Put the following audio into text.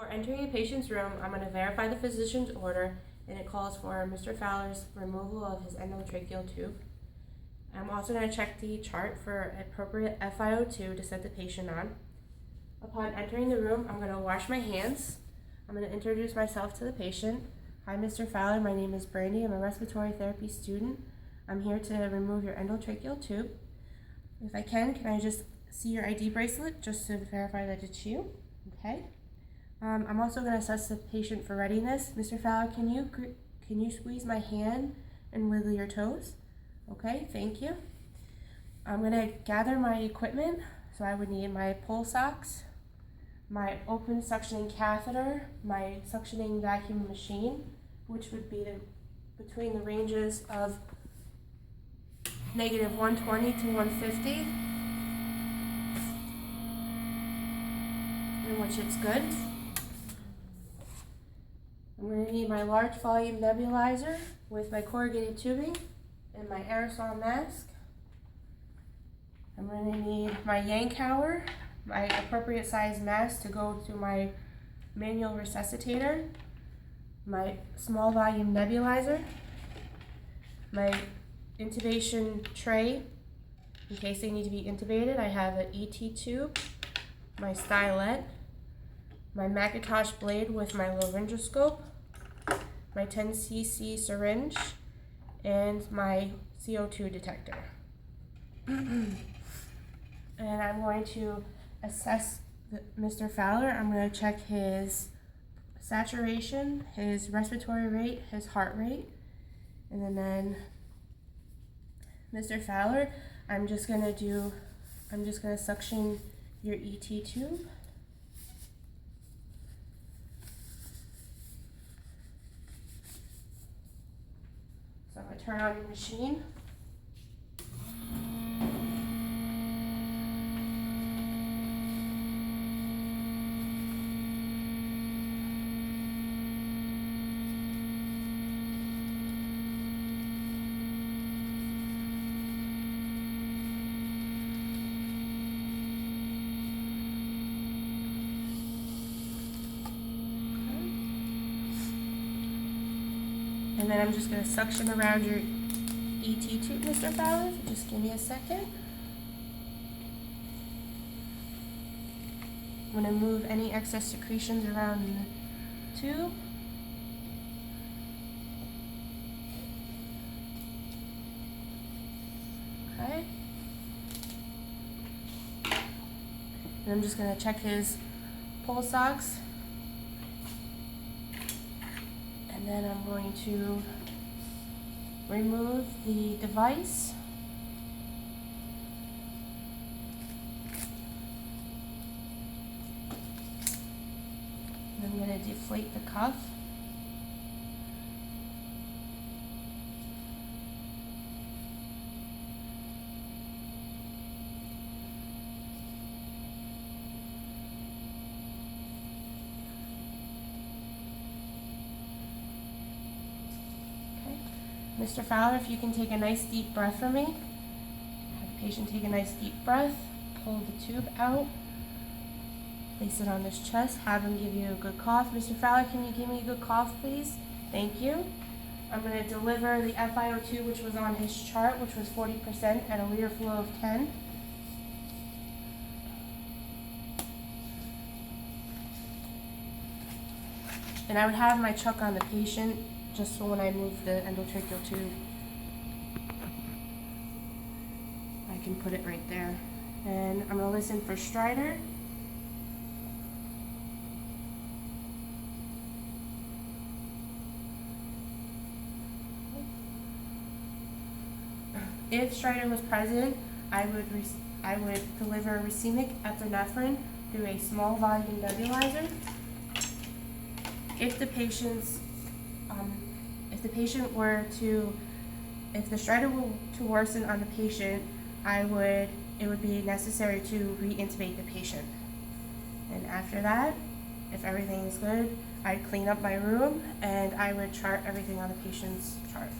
Before entering a patient's room, I'm going to verify the physician's order, and it calls for Mr. Fowler's removal of his endotracheal tube. I'm also going to check the chart for appropriate FiO2 to set the patient on. Upon entering the room, I'm going to wash my hands. I'm going to introduce myself to the patient. Hi, Mr. Fowler. My name is Brandy. I'm a respiratory therapy student. I'm here to remove your endotracheal tube. If I can I just see your ID bracelet just to verify that it's you? Okay. I'm also going to assess the patient for readiness. Mr. Fowler, can you squeeze my hand and wiggle your toes? Okay, thank you. I'm going to gather my equipment. So I would need my pulse ox, my open suctioning catheter, my suctioning vacuum machine, which would be between the ranges of -120 to 150, in which it's good. I'm going to need my large volume nebulizer with my corrugated tubing and my aerosol mask. I'm going to need my Yankauer, my appropriate size mask to go to my manual resuscitator, my small volume nebulizer, my intubation tray in case they need to be intubated. I have an ETTube, my stylet, my Macintosh blade with my laryngoscope, my 10cc syringe, and my CO2 detector. And I'm going to assess Mr. Fowler. I'm going to check his saturation, his respiratory rate, his heart rate, and then Mr. Fowler, I'm just going to suction your ETTube. So I'm going to turn on your machine. And then I'm just going to suction around your ETTube, Mr. Fowler. Just give me a second. I'm going to move any excess secretions around the tube. Okay. And I'm just going to check his pulse ox. And then I'm going to remove the device. And I'm going to deflate the cuff. Mr. Fowler, if you can take a nice deep breath for me. Have the patient take a nice deep breath. Pull the tube out. Place it on his chest. Have him give you a good cough. Mr. Fowler, can you give me a good cough, please? Thank you. I'm going to deliver the FiO2, which was on his chart, which was 40% at a liter flow of 10. And I would have my chuck on the patient just so when I move the endotracheal tube, I can put it right there. And I'm going to listen for stridor. If stridor was present, I would deliver racemic epinephrine through a small volume nebulizer. If the stridor were to worsen on the patient, it would be necessary to re-intubate the patient. And after that, if everything is good, I'd clean up my room and I would chart everything on the patient's chart.